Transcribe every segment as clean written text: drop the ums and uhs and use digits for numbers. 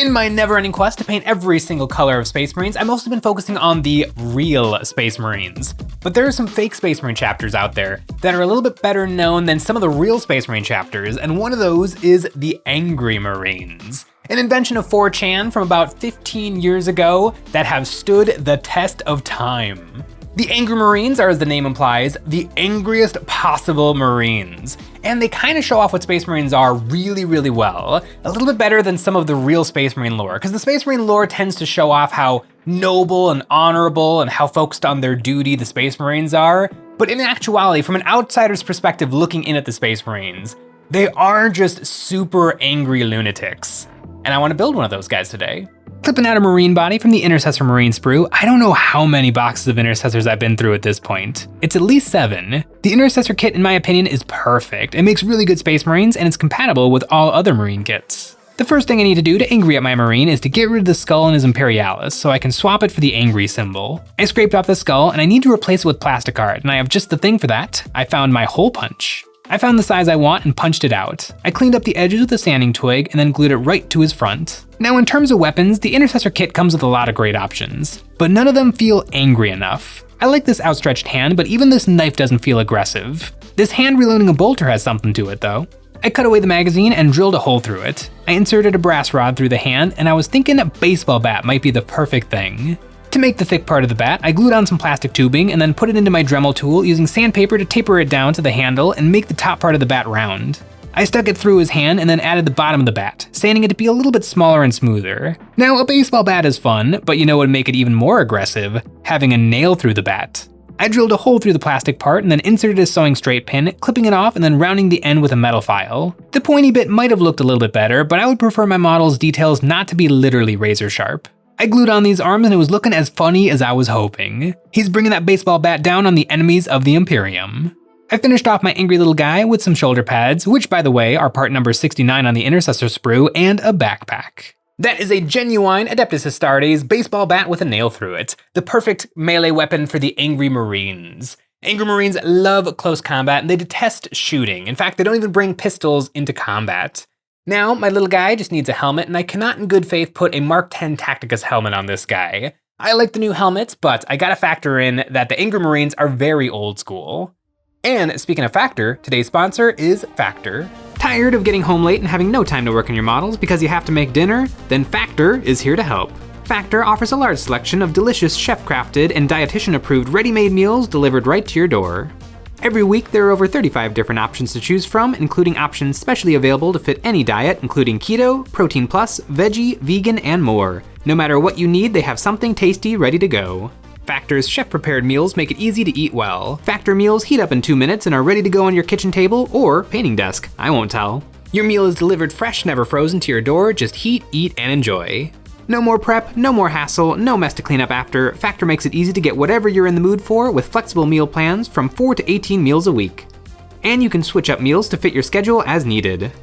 In my never-ending quest to paint every single color of Space Marines, I've mostly been focusing on the real Space Marines. But there are some fake Space Marine chapters out there that are a little bit better known than some of the real Space Marine chapters, and one of those is the Angry Marines. An invention of 4chan from about 15 years ago that have stood the test of time. The Angry Marines are, as the name implies, the angriest possible Marines. And they kind of show off what Space Marines are really, really well. A little bit better than some of the real Space Marine lore, because the Space Marine lore tends to show off how noble and honorable and how focused on their duty the Space Marines are. But in actuality, from an outsider's perspective looking in at the Space Marines, they are just super angry lunatics. And I want to build one of those guys today. Clipping out a Marine body from the Intercessor Marine sprue. I don't know how many boxes of Intercessors I've been through at this point. It's at least 7. The Intercessor kit, in my opinion, is perfect. It makes really good Space Marines, and it's compatible with all other Marine kits. The first thing I need to do to angry at my Marine is to get rid of the skull in his Imperialis, so I can swap it for the angry symbol. I scraped off the skull, and I need to replace it with plastic art, and I have just the thing for that. I found my hole punch. I found the size I want and punched it out. I cleaned up the edges with a sanding twig and then glued it right to his front. Now in terms of weapons, the Intercessor kit comes with a lot of great options, but none of them feel angry enough. I like this outstretched hand, but even this knife doesn't feel aggressive. This hand reloading a bolter has something to it though. I cut away the magazine and drilled a hole through it. I inserted a brass rod through the hand, and I was thinking a baseball bat might be the perfect thing. To make the thick part of the bat, I glued on some plastic tubing and then put it into my Dremel tool using sandpaper to taper it down to the handle and make the top part of the bat round. I stuck it through his hand and then added the bottom of the bat, sanding it to be a little bit smaller and smoother. Now, a baseball bat is fun, but you know what would make it even more aggressive? Having a nail through the bat. I drilled a hole through the plastic part and then inserted a sewing straight pin, clipping it off and then rounding the end with a metal file. The pointy bit might have looked a little bit better, but I would prefer my model's details not to be literally razor sharp. I glued on these arms and it was looking as funny as I was hoping. He's bringing that baseball bat down on the enemies of the Imperium. I finished off my angry little guy with some shoulder pads, which by the way are part number 69 on the Intercessor sprue, and a backpack. That is a genuine Adeptus Astartes baseball bat with a nail through it, the perfect melee weapon for the Angry Marines. Angry Marines love close combat and they detest shooting. In fact, they don't even bring pistols into combat. Now, my little guy just needs a helmet, and I cannot in good faith put a Mark 10 Tacticus helmet on this guy. I like the new helmets, but I gotta factor in that the Angry Marines are very old school. And speaking of Factor, today's sponsor is Factor. Tired of getting home late and having no time to work on your models because you have to make dinner? Then Factor is here to help. Factor offers a large selection of delicious chef-crafted and dietitian-approved ready-made meals delivered right to your door. Every week, there are over 35 different options to choose from, including options specially available to fit any diet, including keto, protein plus, veggie, vegan, and more. No matter what you need, they have something tasty ready to go. Factor's chef-prepared meals make it easy to eat well. Factor meals heat up in 2 minutes and are ready to go on your kitchen table or painting desk. I won't tell. Your meal is delivered fresh, never frozen to your door. Just heat, eat, and enjoy. No more prep, no more hassle, no mess to clean up after. Factor makes it easy to get whatever you're in the mood for with flexible meal plans from 4 to 18 meals a week. And you can switch up meals to fit your schedule as needed.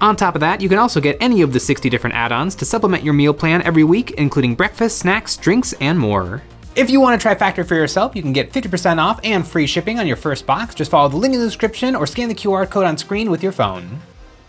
On top of that, you can also get any of the 60 different add-ons to supplement your meal plan every week, including breakfast, snacks, drinks, and more. If you want to try Factor for yourself, you can get 50% off and free shipping on your first box. Just follow the link in the description or scan the QR code on screen with your phone.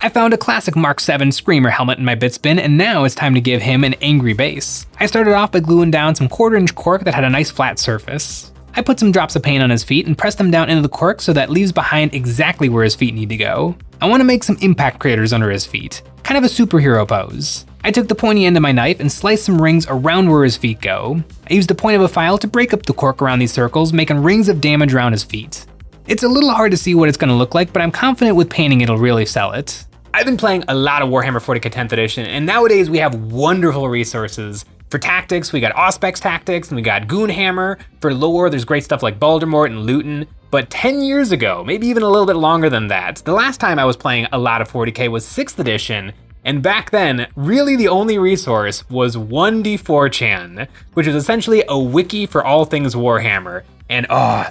I found a classic Mark 7 Screamer helmet in my bits bin, and now it's time to give him an angry base. I started off by gluing down some 1/4-inch cork that had a nice flat surface. I put some drops of paint on his feet and pressed them down into the cork so that leaves behind exactly where his feet need to go. I want to make some impact craters under his feet, kind of a superhero pose. I took the pointy end of my knife and sliced some rings around where his feet go. I used the point of a file to break up the cork around these circles, making rings of damage around his feet. It's a little hard to see what it's going to look like, but I'm confident with painting it'll really sell it. I've been playing a lot of Warhammer 40k 10th edition, and nowadays we have wonderful resources. For tactics, we got Auspex Tactics, and we got Goonhammer. For lore, there's great stuff like Baldermort and Luton. But 10 years ago, maybe even a little bit longer than that, the last time I was playing a lot of 40k was 6th edition, and back then, really the only resource was 1d4chan, which is essentially a wiki for all things Warhammer. And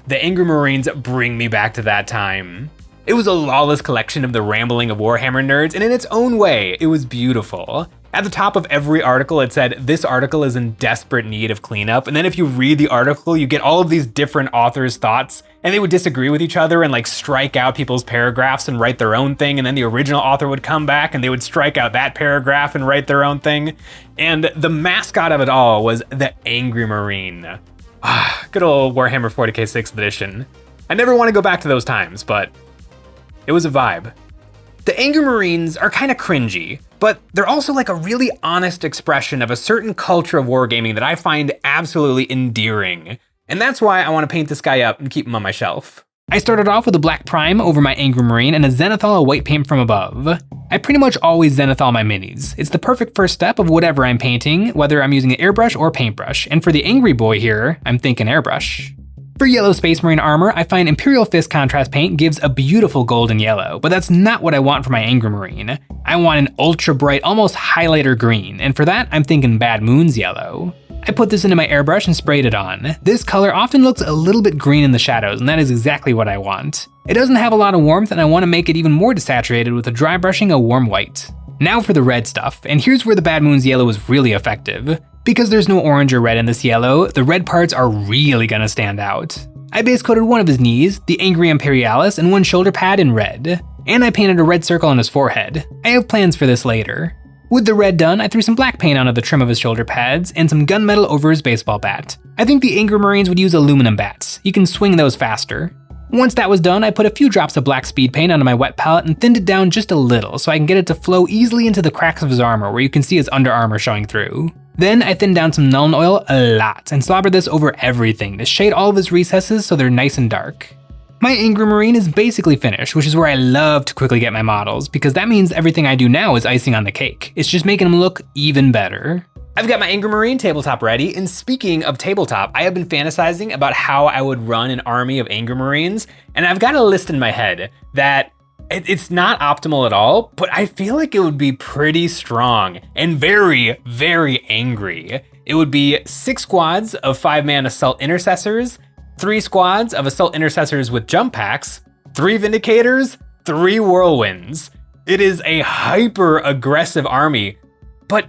the Angry Marines bring me back to that time. It was a lawless collection of the rambling of Warhammer nerds, and in its own way, it was beautiful. At the top of every article, it said, "This article is in desperate need of cleanup." And then if you read the article, you get all of these different authors' thoughts, and they would disagree with each other and like strike out people's paragraphs and write their own thing. And then the original author would come back and they would strike out that paragraph and write their own thing. And the mascot of it all was the Angry Marine. Good old Warhammer 40k 6th edition. I never want to go back to those times, but it was a vibe. The Angry Marines are kind of cringy, but they're also like a really honest expression of a certain culture of wargaming that I find absolutely endearing. And that's why I want to paint this guy up and keep him on my shelf. I started off with a black prime over my Angry Marine and a Zenithal white paint from above. I pretty much always Zenithal my minis. It's the perfect first step of whatever I'm painting, whether I'm using an airbrush or paintbrush. And for the Angry Boy here, I'm thinking airbrush. For yellow Space Marine armor, I find Imperial Fist contrast paint gives a beautiful golden yellow, but that's not what I want for my Angry Marine. I want an ultra bright, almost highlighter green, and for that, I'm thinking Bad Moon's yellow. I put this into my airbrush and sprayed it on. This color often looks a little bit green in the shadows, and that is exactly what I want. It doesn't have a lot of warmth, and I want to make it even more desaturated with a dry brushing a warm white. Now for the red stuff, and here's where the Bad Moon's yellow is really effective. Because there's no orange or red in this yellow, the red parts are really gonna stand out. I base coated one of his knees, the Angry Imperialis, and one shoulder pad in red. And I painted a red circle on his forehead. I have plans for this later. With the red done, I threw some black paint onto the trim of his shoulder pads and some gunmetal over his baseball bat. I think the Angry Marines would use aluminum bats. You can swing those faster. Once that was done, I put a few drops of black speed paint onto my wet palette and thinned it down just a little so I can get it to flow easily into the cracks of his armor where you can see his under armor showing through. Then I thinned down some Nuln Oil a lot and slobbered this over everything to shade all of his recesses so they're nice and dark. My Angry Marine is basically finished, which is where I love to quickly get my models because that means everything I do now is icing on the cake. It's just making them look even better. I've got my Angry Marine tabletop ready, and speaking of tabletop, I have been fantasizing about how I would run an army of Angry Marines, and I've got a list in my head that it's not optimal at all, but I feel like it would be pretty strong and very, very angry. It would be 6 squads of 5-man Assault Intercessors, 3 squads of Assault Intercessors with jump packs, 3 Vindicators, 3 Whirlwinds. It is a hyper aggressive army, but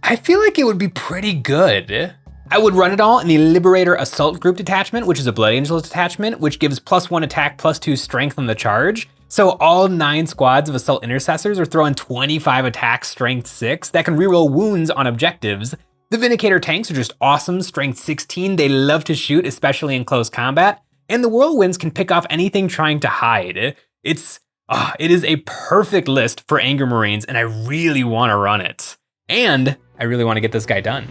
I feel like it would be pretty good. I would run it all in the Liberator Assault Group detachment, which is a Blood Angels detachment, which gives +1 attack, +2 strength on the charge. So all 9 squads of Assault Intercessors are throwing 25 attack, strength 6 that can reroll wounds on objectives. The Vindicator tanks are just awesome, strength 16, they love to shoot, especially in close combat. And the Whirlwinds can pick off anything trying to hide. It is a perfect list for Angry Marines, and I really want to run it. And I really want to get this guy done.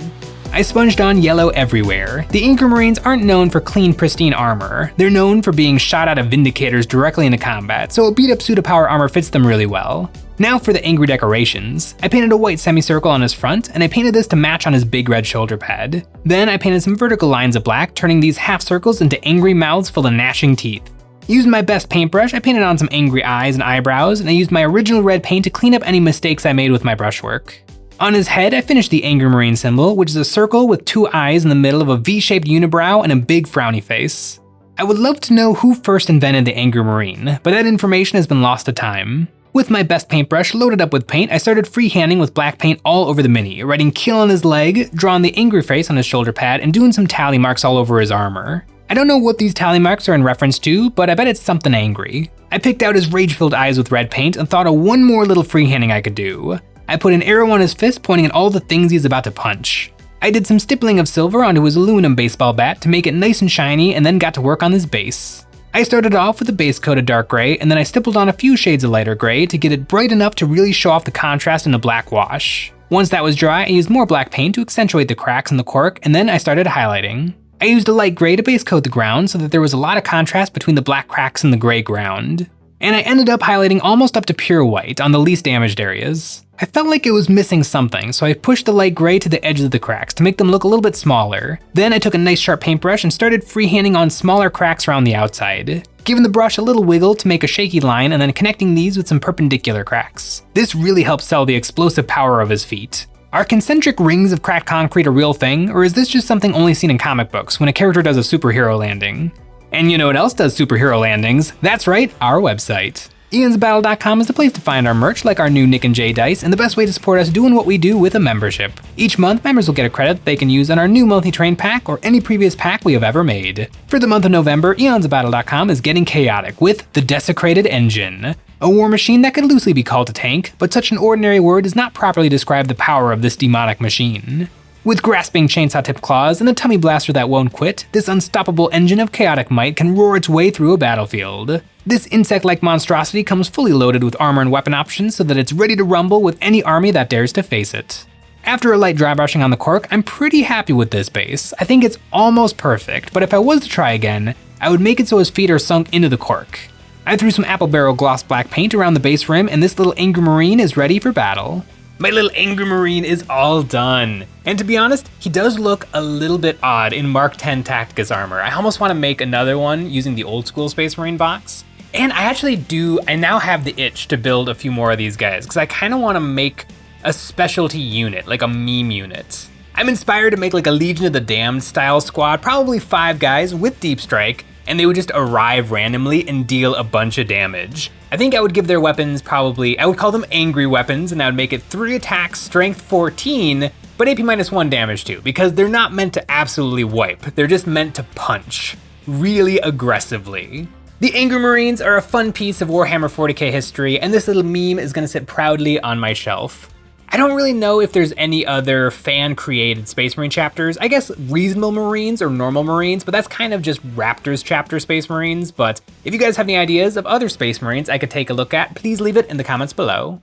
I sponged on yellow everywhere. The Angry Marines aren't known for clean, pristine armor. They're known for being shot out of Vindicators directly into combat, so a beat up pseudo-power armor fits them really well. Now for the angry decorations. I painted a white semicircle on his front, and I painted this to match on his big red shoulder pad. Then I painted some vertical lines of black, turning these half circles into angry mouths full of gnashing teeth. Using my best paintbrush, I painted on some angry eyes and eyebrows, and I used my original red paint to clean up any mistakes I made with my brushwork. On his head, I finished the Angry Marine symbol, which is a circle with 2 eyes in the middle of a V-shaped unibrow and a big frowny face. I would love to know who first invented the Angry Marine, but that information has been lost to time. With my best paintbrush loaded up with paint, I started freehanding with black paint all over the mini, writing kill on his leg, drawing the angry face on his shoulder pad, and doing some tally marks all over his armor. I don't know what these tally marks are in reference to, but I bet it's something angry. I picked out his rage-filled eyes with red paint and thought of one more little freehanding I could do. I put an arrow on his fist pointing at all the things he's about to punch. I did some stippling of silver onto his aluminum baseball bat to make it nice and shiny, and then got to work on his base. I started off with a base coat of dark gray, and then I stippled on a few shades of lighter gray to get it bright enough to really show off the contrast in a black wash. Once that was dry, I used more black paint to accentuate the cracks in the cork, and then I started highlighting. I used a light gray to base coat the ground so that there was a lot of contrast between the black cracks and the gray ground. And I ended up highlighting almost up to pure white on the least damaged areas. I felt like it was missing something, so I pushed the light gray to the edges of the cracks to make them look a little bit smaller. Then I took a nice sharp paintbrush and started freehanding on smaller cracks around the outside, giving the brush a little wiggle to make a shaky line and then connecting these with some perpendicular cracks. This really helps sell the explosive power of his feet. Are concentric rings of cracked concrete a real thing, or is this just something only seen in comic books when a character does a superhero landing? And you know what else does superhero landings? That's right, our website. EonsOfBattle.com is the place to find our merch like our new Nick and Jay dice, and the best way to support us doing what we do with a membership. Each month, members will get a credit they can use on our new multi-train pack or any previous pack we have ever made. For the month of November, EonsOfBattle.com is getting chaotic with the Desecrated Engine. A war machine that could loosely be called a tank, but such an ordinary word does not properly describe the power of this demonic machine. With grasping chainsaw-tipped claws and a tummy blaster that won't quit, this unstoppable engine of chaotic might can roar its way through a battlefield. This insect-like monstrosity comes fully loaded with armor and weapon options so that it's ready to rumble with any army that dares to face it. After a light dry brushing on the cork, I'm pretty happy with this base. I think it's almost perfect, but if I was to try again, I would make it so his feet are sunk into the cork. I threw some apple barrel gloss black paint around the base rim, and this little Angry Marine is ready for battle. My little Angry Marine is all done. And to be honest, he does look a little bit odd in Mark 10 Tacticus armor. I almost want to make another one using the old school Space Marine box. And I now have the itch to build a few more of these guys, because I kind of want to make a specialty unit, like a meme unit. I'm inspired to make like a Legion of the Damned style squad, probably 5 guys with Deep Strike, and they would just arrive randomly and deal a bunch of damage. I think I would give their weapons I would call them angry weapons, and I would make it 3 attacks, strength 14, but AP -1 damage too, because they're not meant to absolutely wipe, they're just meant to punch, really aggressively. The Angry Marines are a fun piece of Warhammer 40k history, and this little meme is gonna sit proudly on my shelf. I don't really know if there's any other fan-created Space Marine chapters. I guess Reasonable Marines or Normal Marines, but that's kind of just Raptors chapter Space Marines. But if you guys have any ideas of other Space Marines I could take a look at, please leave it in the comments below.